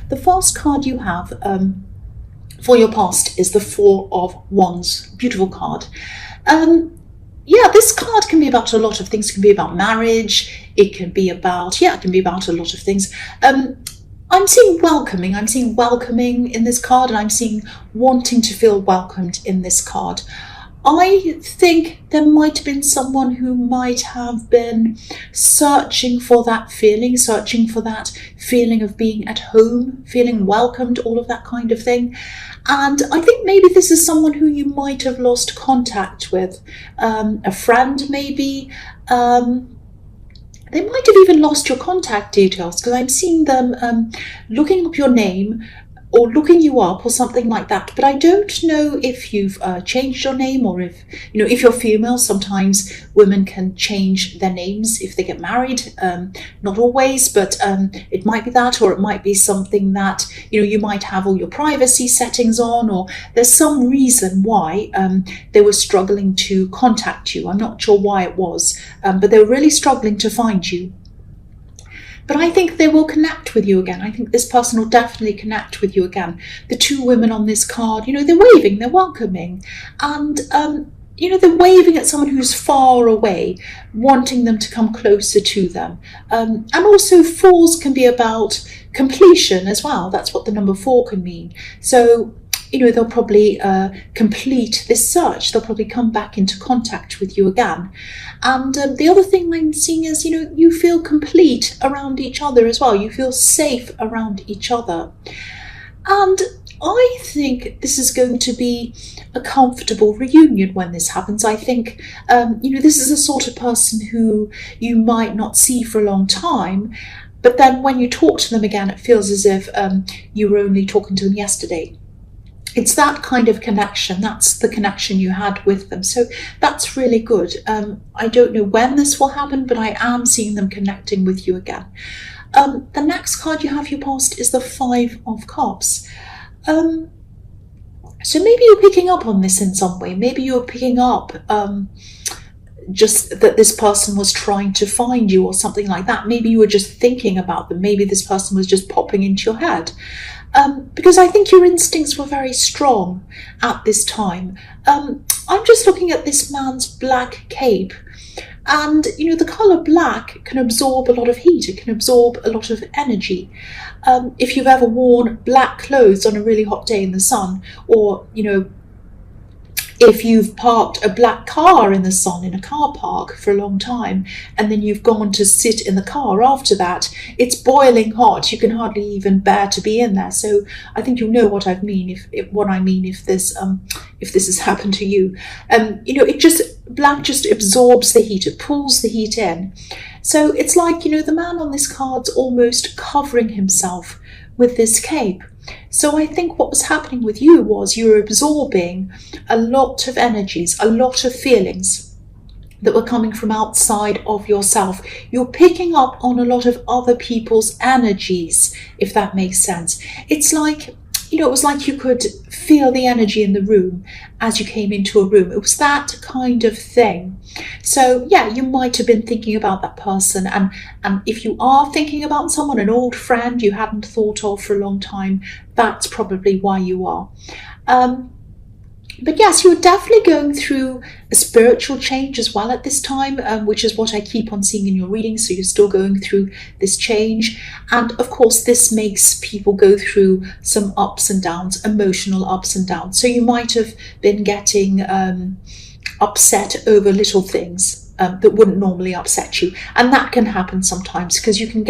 The first card you have for your past is the Four of Wands. Beautiful card. Yeah, this card can be about a lot of things. It can be about marriage. It can be about, it can be about a lot of things. I'm seeing welcoming. I'm seeing welcoming in this card, and I'm seeing wanting to feel welcomed in this card. I think there might have been someone who might have been searching for that feeling of being at home, feeling welcomed, all of that kind of thing. And I think maybe this is someone who you might have lost contact with, a friend maybe. They might have even lost your contact details, because I'm seeing them looking up your name or looking you up or something like that. But I don't know if you've changed your name, or if you're female, sometimes women can change their names if they get married. Not always, but it might be that, or it might be something that, you might have all your privacy settings on, or there's some reason why they were struggling to contact you. I'm not sure why it was, but they were really struggling to find you. But I think they will connect with you again. I think this person will definitely connect with you again. The two women on this card, they're waving, they're welcoming. And, they're waving at someone who's far away, wanting them to come closer to them. And also 4s can be about completion as well. That's what the number 4 can mean. So, they'll probably complete this search. They'll probably come back into contact with you again. And the other thing I'm seeing is, you feel complete around each other as well. You feel safe around each other. And I think this is going to be a comfortable reunion when this happens. I think, this is the sort of person who you might not see for a long time. But then when you talk to them again, it feels as if you were only talking to them yesterday. It's that kind of connection. That's the connection you had with them. So that's really good. I don't know when this will happen, but I am seeing them connecting with you again. The next card you have your past is the 5 of Cups. So maybe you're picking up on this in some way. Maybe you're picking up just that this person was trying to find you or something like that. Maybe you were just thinking about them. Maybe this person was just popping into your head. Because I think your instincts were very strong at this time. I'm just looking at this man's black cape, and the colour black can absorb a lot of heat. It can absorb a lot of energy. If you've ever worn black clothes on a really hot day in the sun, or if you've parked a black car in the sun in a car park for a long time, and then you've gone to sit in the car after that, it's boiling hot. You can hardly even bear to be in there. So I think you'll know what I mean if this has happened to you. Black just absorbs the heat. It pulls the heat in. So it's like, the man on this card's almost covering himself with this cape. So I think what was happening with you was you were absorbing a lot of energies, a lot of feelings that were coming from outside of yourself. You're picking up on a lot of other people's energies, if that makes sense. It's like, it was like you could feel the energy in the room as you came into a room. It was that kind of thing. So yeah, you might have been thinking about that person. And if you are thinking about someone, an old friend you hadn't thought of for a long time, that's probably why you are. But yes, you're definitely going through a spiritual change as well at this time, which is what I keep on seeing in your reading. So you're still going through this change. And of course, this makes people go through some ups and downs, emotional ups and downs. So you might have been getting upset over little things that wouldn't normally upset you. And that can happen sometimes, because you can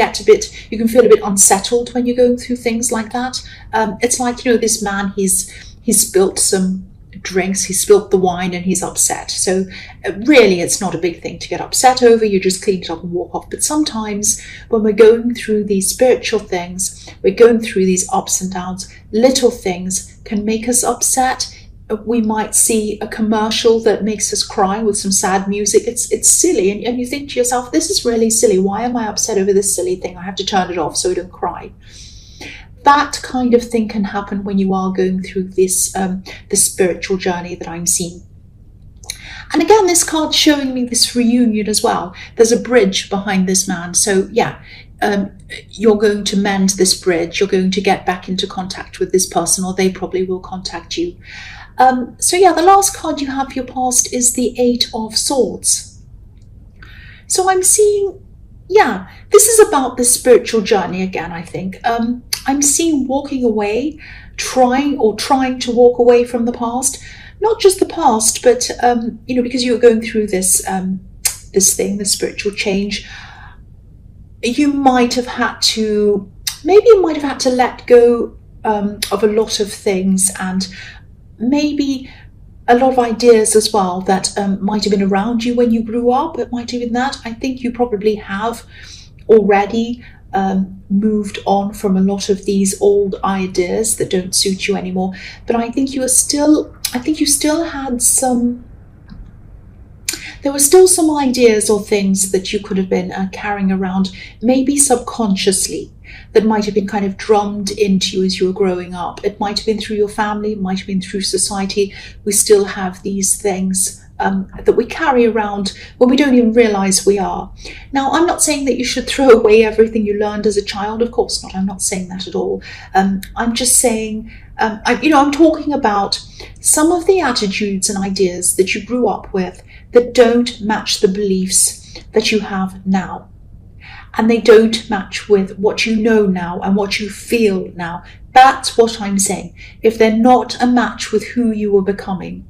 feel a bit unsettled when you're going through things like that. It's like, this man, he's spilt some drinks, he spilt the wine, and he's upset. So really, it's not a big thing to get upset over. You just clean it up and walk off. But sometimes when we're going through these spiritual things, we're going through these ups and downs, little things can make us upset. We might see a commercial that makes us cry with some sad music. It's silly, and you think to yourself, this is really silly. Why am I upset over this silly thing? I have to turn it off so I don't cry. That kind of thing can happen when you are going through this spiritual journey that I'm seeing. And again, this card's showing me this reunion as well. There's a bridge behind this man. So yeah, you're going to mend this bridge, you're going to get back into contact with this person, or they probably will contact you. So yeah, the last card you have for your past is the Eight of Swords. So I'm seeing, yeah, this is about the spiritual journey again, I think. I'm seeing walking away, trying to walk away from the past. Not just the past, but, because you're going through this thing, the spiritual change, you might have had to let go of a lot of things, and maybe a lot of ideas as well that might have been around you when you grew up. It might have been that. I think you probably have already moved on from a lot of these old ideas that don't suit you anymore. But I think you still had some. There were still some ideas or things that you could have been carrying around, maybe subconsciously, that might have been kind of drummed into you as you were growing up. It might have been through your family, it might have been through society. We still have these things that we carry around when we don't even realize we are. Now, I'm not saying that you should throw away everything you learned as a child. Of course not. I'm not saying that at all. I'm just saying, I'm talking about some of the attitudes and ideas that you grew up with that don't match the beliefs that you have now. And they don't match with what you know now and what you feel now. That's what I'm saying. If they're not a match with who you were becoming,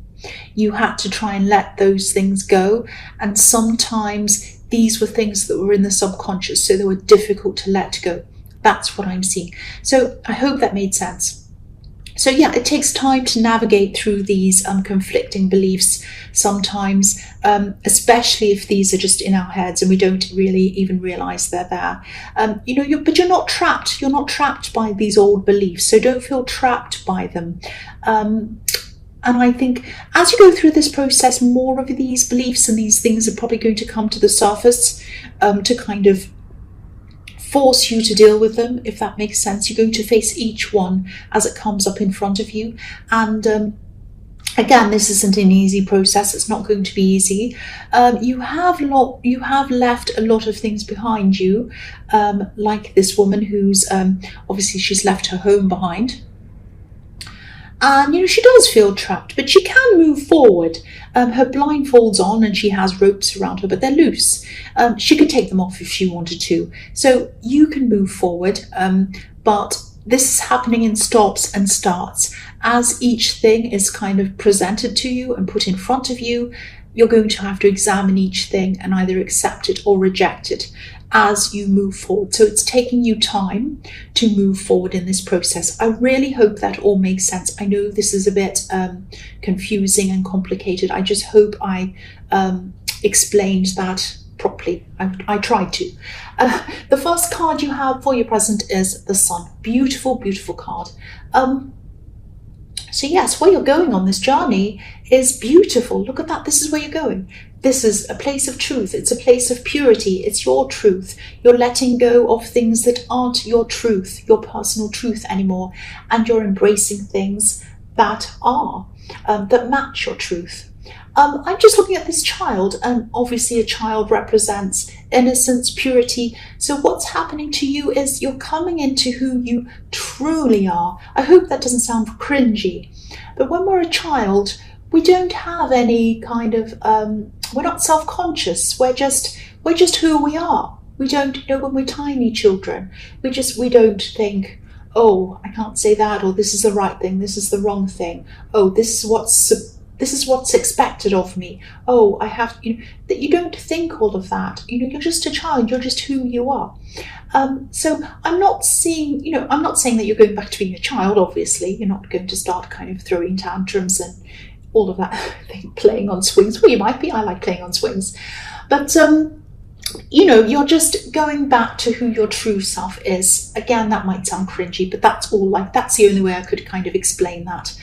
you had to try and let those things go. And sometimes these were things that were in the subconscious, so they were difficult to let go. That's what I'm seeing. So I hope that made sense. So yeah, it takes time to navigate through these conflicting beliefs sometimes, especially if these are just in our heads and we don't really even realize they're there. But you're not trapped. You're not trapped by these old beliefs, so don't feel trapped by them. And I think as you go through this process, more of these beliefs and these things are probably going to come to the surface to kind of force you to deal with them, if that makes sense. You're going to face each one as it comes up in front of you. And again, this isn't an easy process. It's not going to be easy. You have left a lot of things behind you, like this woman who's obviously she's left her home behind. And, she does feel trapped, but she can move forward. Her blindfold's on and she has ropes around her, but they're loose. She could take them off if she wanted to. So you can move forward, but this is happening in stops and starts. As each thing is kind of presented to you and put in front of you, you're going to have to examine each thing and either accept it or reject it as you move forward. So it's taking you time to move forward in this process. I really hope that all makes sense. I know this is a bit confusing and complicated. I just hope I explained that properly. I tried to. The first card you have for your present is the Sun. Beautiful, beautiful card. So yes, where you're going on this journey is beautiful. Look at that. This is where you're going. This is a place of truth. It's a place of purity. It's your truth. You're letting go of things that aren't your truth, your personal truth anymore. And you're embracing things that are, that match your truth. I'm just looking at this child, and obviously a child represents innocence, purity. So what's happening to you is you're coming into who you truly are. I hope that doesn't sound cringy, but when we're a child, we don't have any kind of, we're not self-conscious. We're just who we are. We don't, when we're tiny children, we don't think, oh, I can't say that, or this is the right thing, this is the wrong thing. Oh, this is what's expected of me. Oh, I have, that you don't think all of that. You're just a child. You're just who you are. So I'm not saying that you're going back to being a child. Obviously, you're not going to start kind of throwing tantrums and all of that thing, playing on swings. Well, you might be. I like playing on swings, but you're just going back to who your true self is. Again, that might sound cringy, but that's the only way I could kind of explain that.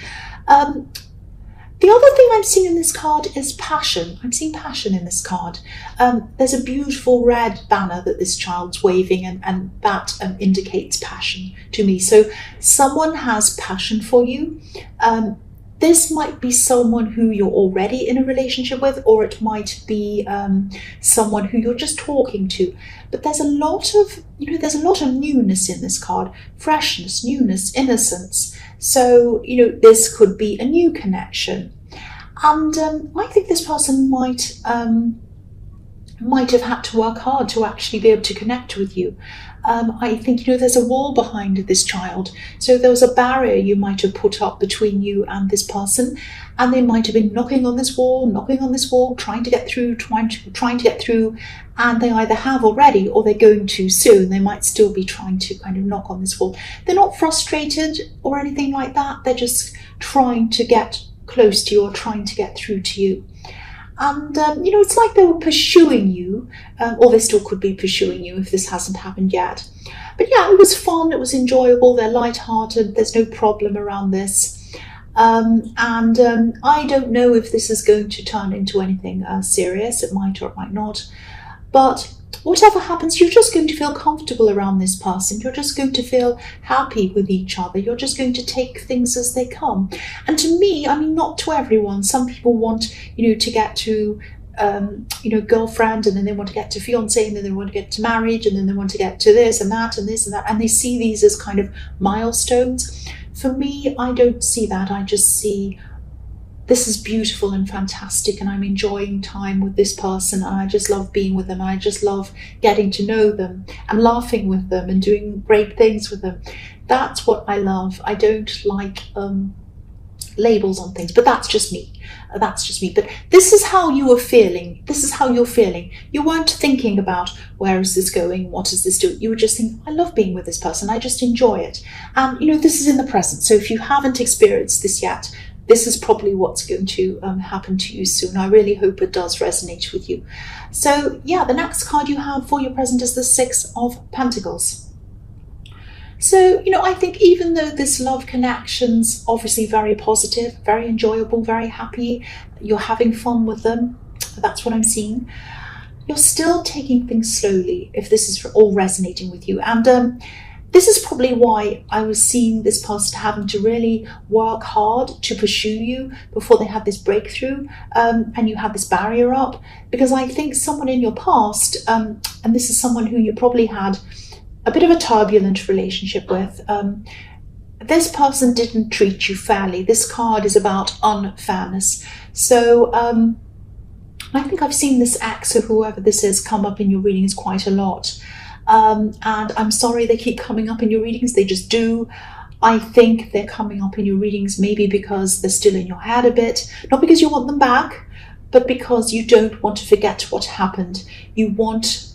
The other thing I'm seeing in this card is passion. I'm seeing passion in this card. There's a beautiful red banner that this child's waving, and that indicates passion to me. So someone has passion for you. this might be someone who you're already in a relationship with, or it might be someone who you're just talking to. But there's a lot of, there's a lot of newness in this card. Freshness, newness, innocence. So, this could be a new connection. And I think this person might have had to work hard to actually be able to connect with you. I think, there's a wall behind this child. So there was a barrier you might have put up between you and this person, and they might have been knocking on this wall, trying to get through, and they either have already or they're going to soon. They might still be trying to kind of knock on this wall. They're not frustrated or anything like that. They're just trying to get close to you or trying to get through to you. And, it's like they were pursuing you, or they still could be pursuing you if this hasn't happened yet. But yeah, it was fun, it was enjoyable, they're lighthearted, there's no problem around this. I don't know if this is going to turn into anything serious. It might or it might not. But whatever happens, you're just going to feel comfortable around this person. You're just going to feel happy with each other. You're just going to take things as they come. And to me, not to everyone. Some people want, to get to, girlfriend, and then they want to get to fiance, and then they want to get to marriage, and then they want to get to this and that and this and that. And they see these as kind of milestones. For me, I don't see that. I just see this is beautiful and fantastic, and I'm enjoying time with this person, and I just love being with them, and I just love getting to know them and laughing with them and doing great things with them. That's what I love. I don't like labels on things, but that's just me. But this is how you were feeling. This is how you're feeling. You weren't thinking about where is this going, what is this doing. You were just thinking, I love being with this person, I just enjoy it. And this is in the present. So if you haven't experienced this yet, this is probably what's going to happen to you soon. I really hope it does resonate with you. So yeah, the next card you have for your present is the Six of Pentacles. So, I think even though this love connection's obviously very positive, very enjoyable, very happy, you're having fun with them, that's what I'm seeing, you're still taking things slowly if this is all resonating with you. And this is probably why I was seeing this person having to really work hard to pursue you before they had this breakthrough, and you had this barrier up. Because I think someone in your past, and this is someone who you probably had a bit of a turbulent relationship with, this person didn't treat you fairly. This card is about unfairness. So I think I've seen this ex or whoever this is come up in your readings quite a lot. And I'm sorry they keep coming up in your readings, they just do. I think they're coming up in your readings maybe because they're still in your head a bit, not because you want them back, but because you don't want to forget what happened. You want,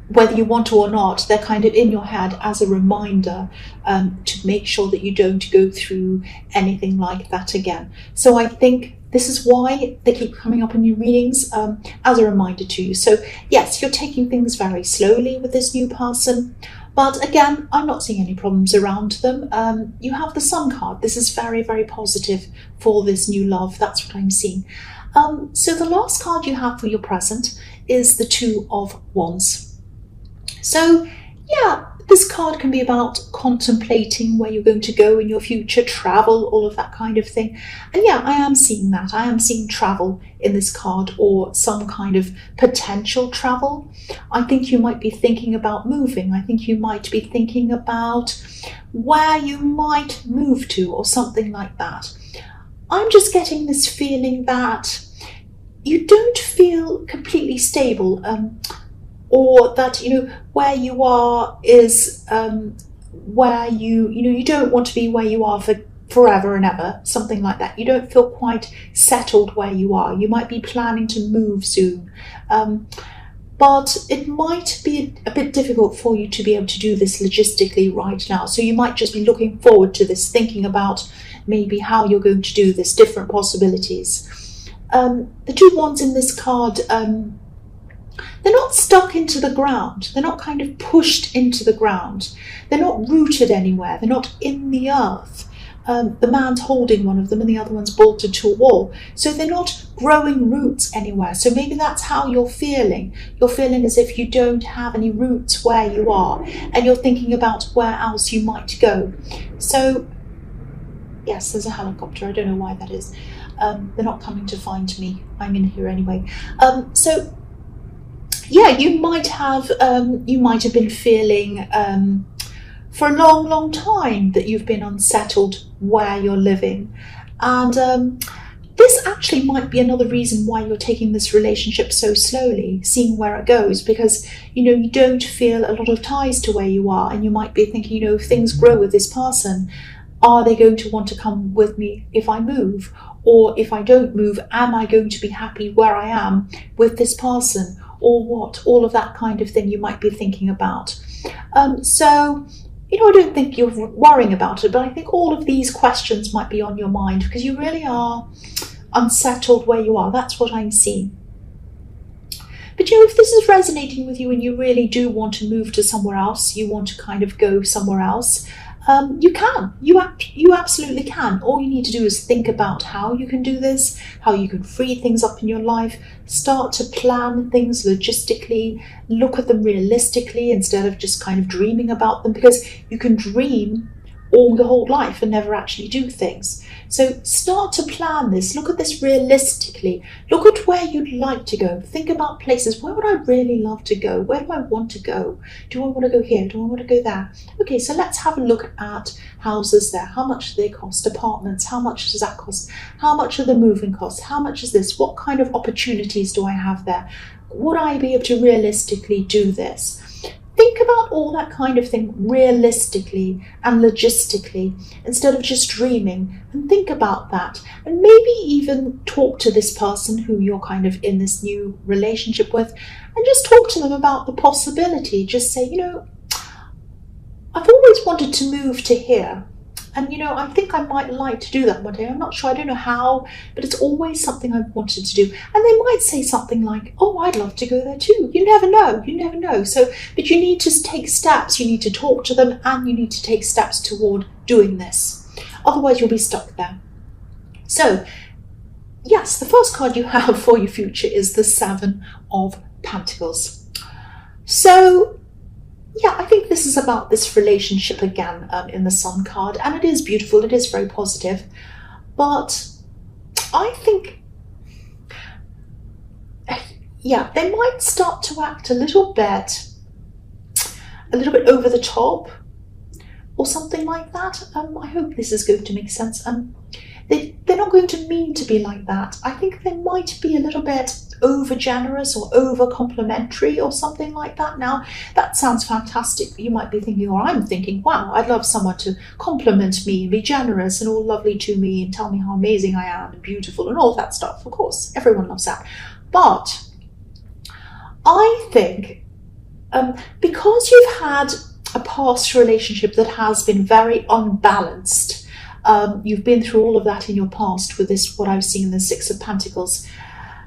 whether you want to or not, they're kind of in your head as a reminder to make sure that you don't go through anything like that again. So I think this is why they keep coming up in your readings, as a reminder to you. So yes, you're taking things very slowly with this new person. But again, I'm not seeing any problems around them. You have the Sun card. This is very, very positive for this new love. That's what I'm seeing. So the last card you have for your present is the Two of Wands. So yeah, this card can be about contemplating where you're going to go in your future, travel, all of that kind of thing. And yeah, I am seeing that. I am seeing travel in this card, or some kind of potential travel. I think you might be thinking about moving. I think you might be thinking about where you might move to or something like that. I'm just getting this feeling that you don't feel completely stable, or that, where you are is where you don't want to be where you are for forever and ever, something like that. You don't feel quite settled where you are. You might be planning to move soon. But it might be a bit difficult for you to be able to do this logistically right now. So you might just be looking forward to this, thinking about maybe how you're going to do this, different possibilities. The Two Wands in this card, they're not stuck into the ground. They're not kind of pushed into the ground. They're not rooted anywhere. They're not in the earth. The man's holding one of them and the other one's bolted to a wall. So they're not growing roots anywhere. So maybe that's how you're feeling. You're feeling as if you don't have any roots where you are, and you're thinking about where else you might go. So Yes, there's a helicopter. I don't know why that is. They're not coming to find me. I'm in here anyway. So yeah, you might have been feeling for a long, long time that you've been unsettled where you're living, and this actually might be another reason why you're taking this relationship so slowly, seeing where it goes, because you don't feel a lot of ties to where you are, and you might be thinking, if things grow with this person, are they going to want to come with me if I move? Or if I don't move, am I going to be happy where I am with this person? Or what? All of that kind of thing you might be thinking about. So I don't think you're worrying about it, but I think all of these questions might be on your mind because you really are unsettled where you are. That's what I'm seeing. But if this is resonating with you and you really do want to move to somewhere else, you want to kind of go somewhere else, you can. You absolutely can. All you need to do is think about how you can do this, how you can free things up in your life, start to plan things logistically, look at them realistically instead of just kind of dreaming about them, because you can dream all the whole life and never actually do things. So start to plan this, look at this realistically, look at where you'd like to go, think about places. Where would I really love to go? Where do I want to go? Do I want to go here? Do I want to go there? Okay, so let's have a look at houses there. How much do they cost? Apartments, how much does that cost? How much are the moving costs? How much is this? What kind of opportunities do I have there? Would I be able to realistically do this? Think about all that kind of thing realistically and logistically instead of just dreaming, and think about that, and maybe even talk to this person who you're kind of in this new relationship with, and just talk to them about the possibility. Just say, I've always wanted to move to here, and I think I might like to do that one day. I'm not sure, I don't know how, but it's always something I've wanted to do. And they might say something like, oh, I'd love to go there too. You never know. So, but you need to take steps, you need to talk to them, and you need to take steps toward doing this. Otherwise you'll be stuck there. So yes, the first card you have for your future is the Seven of Pentacles. So yeah, I think this is about this relationship again in the Sun card, and it is beautiful, it is very positive, but I think, yeah, they might start to act a little bit over the top or something like that. I hope this is going to make sense. They're not going to mean to be like that. I think they might be a little bit over generous or over complimentary or something like that. Now, that sounds fantastic. You might be thinking, or I'm thinking, wow, I'd love someone to compliment me and be generous and all lovely to me and tell me how amazing I am and beautiful and all that stuff. Of course, everyone loves that. But I think because you've had a past relationship that has been very unbalanced, you've been through all of that in your past with this, what I've seen in the Six of Pentacles,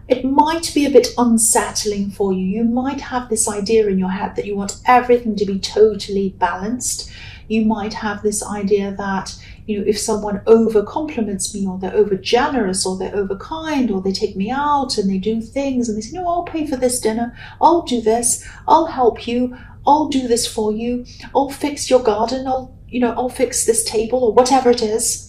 it might be a bit unsettling for you. You might have this idea in your head that you want everything to be totally balanced. You might have this idea that, if someone over compliments me, or they're over generous, or they're over kind, or they take me out and they do things and they say, no, I'll pay for this dinner, I'll do this, I'll help you, I'll do this for you, I'll fix your garden, I'll fix this table, or whatever it is.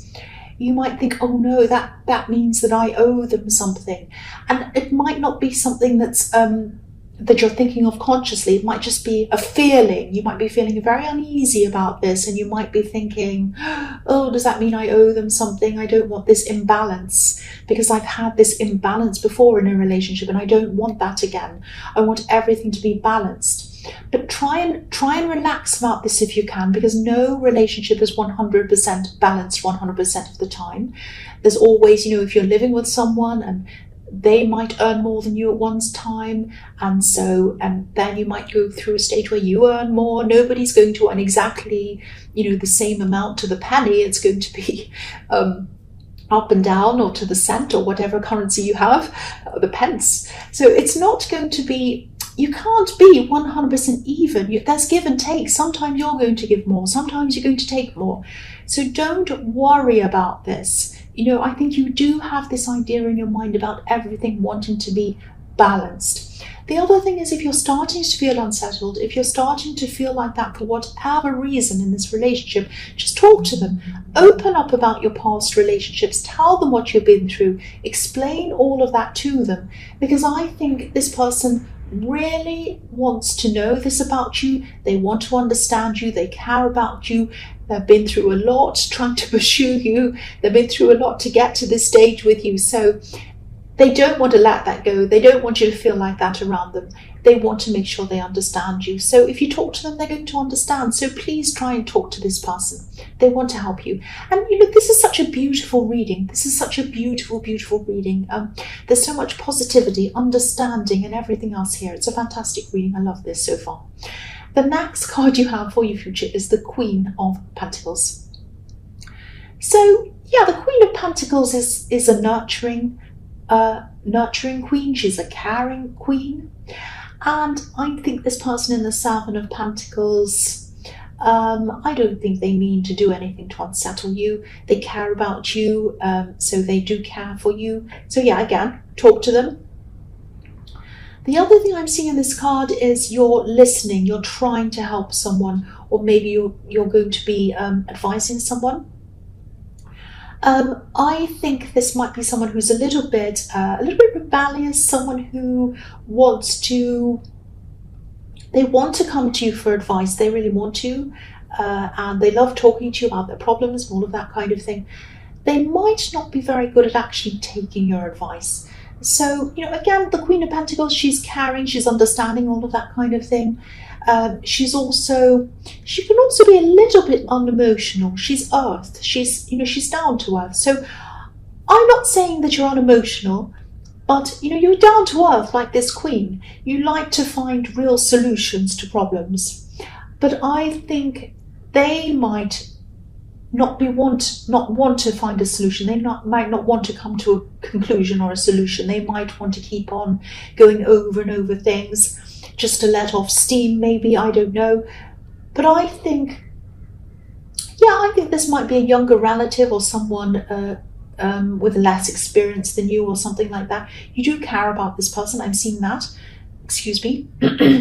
You might think, oh no, that means that I owe them something. And it might not be something that's that you're thinking of consciously. It might just be a feeling. You might be feeling very uneasy about this, and you might be thinking, oh, does that mean I owe them something? I don't want this imbalance, because I've had this imbalance before in a relationship and I don't want that again. I want everything to be balanced. But try and relax about this if you can, because no relationship is 100% balanced 100% of the time. There's always, if you're living with someone and they might earn more than you at one time, and then you might go through a stage where you earn more. Nobody's going to earn exactly, the same amount to the penny. It's going to be up and down, or to the cent, or whatever currency you have, the pence. So it's not going to be, you can't be 100% even. There's give and take. Sometimes you're going to give more, sometimes you're going to take more. So don't worry about this. I think you do have this idea in your mind about everything wanting to be balanced. The other thing is, if you're starting to feel unsettled, if you're starting to feel like that for whatever reason in this relationship, just talk to them. Open up about your past relationships. Tell them what you've been through. Explain all of that to them. Because I think this person really wants to know this about you. They want to understand you. They care about you. They've been through a lot trying to pursue you. They've been through a lot to get to this stage with you. So they don't want to let that go. They don't want you to feel like that around them. They want to make sure they understand you. So if you talk to them, they're going to understand. So please try and talk to this person. They want to help you. And this is such a beautiful reading. This is such a beautiful, beautiful reading. There's so much positivity, understanding, and everything else here. It's a fantastic reading. I love this so far. The next card you have for your future is the Queen of Pentacles. So yeah, the Queen of Pentacles is a nurturing queen. She's a caring queen, and I think this person in the Seven of Pentacles, I don't think they mean to do anything to unsettle you. They care about you, so they do care for you. So yeah, again, talk to them. The other thing I'm seeing in this card is you're listening, you're trying to help someone, or maybe you're going to be advising someone. I think this might be someone who's a little bit rebellious, someone who wants to come to you for advice. They really want to, and they love talking to you about their problems and all of that kind of thing. They might not be very good at actually taking your advice. So, again, the Queen of Pentacles, she's caring, she's understanding, all of that kind of thing. She can also be a little bit unemotional. She's earth. She's down to earth. So I'm not saying that you're unemotional, but you're down to earth like this queen. You like to find real solutions to problems. But I think they might not want to find a solution. They might not want to come to a conclusion or a solution. They might want to keep on going over and over things, just to let off steam, maybe, I don't know. But I think this might be a younger relative or someone with less experience than you or something like that. You do care about this person. I'm seeing that. Excuse me.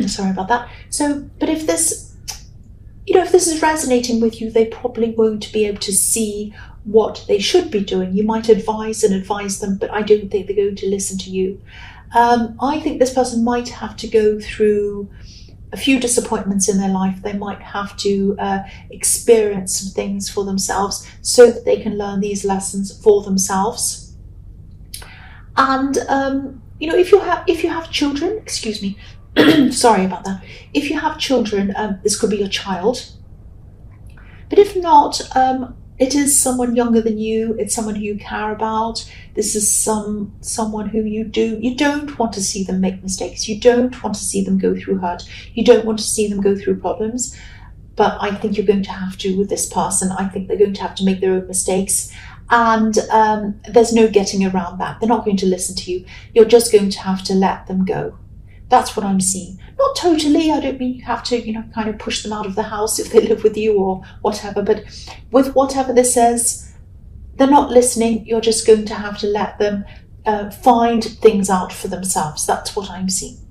Sorry about that. So, but if this is resonating with you, they probably won't be able to see what they should be doing. You might advise them, but I don't think they're going to listen to you. I think this person might have to go through a few disappointments in their life. They might have to experience some things for themselves so that they can learn these lessons for themselves. And if you have children, excuse me, sorry about that. If you have children, this could be your child. But if not, it is someone younger than you. It's someone who you care about. This is someone who you don't want to see them make mistakes. You don't want to see them go through hurt. You don't want to see them go through problems. But I think you're going to have to with this person. I think they're going to have to make their own mistakes. And there's no getting around that. They're not going to listen to you. You're just going to have to let them go. That's what I'm seeing. Not totally. I don't mean you have to, kind of push them out of the house if they live with you or whatever. But with whatever this says, they're not listening. You're just going to have to let them find things out for themselves. That's what I'm seeing.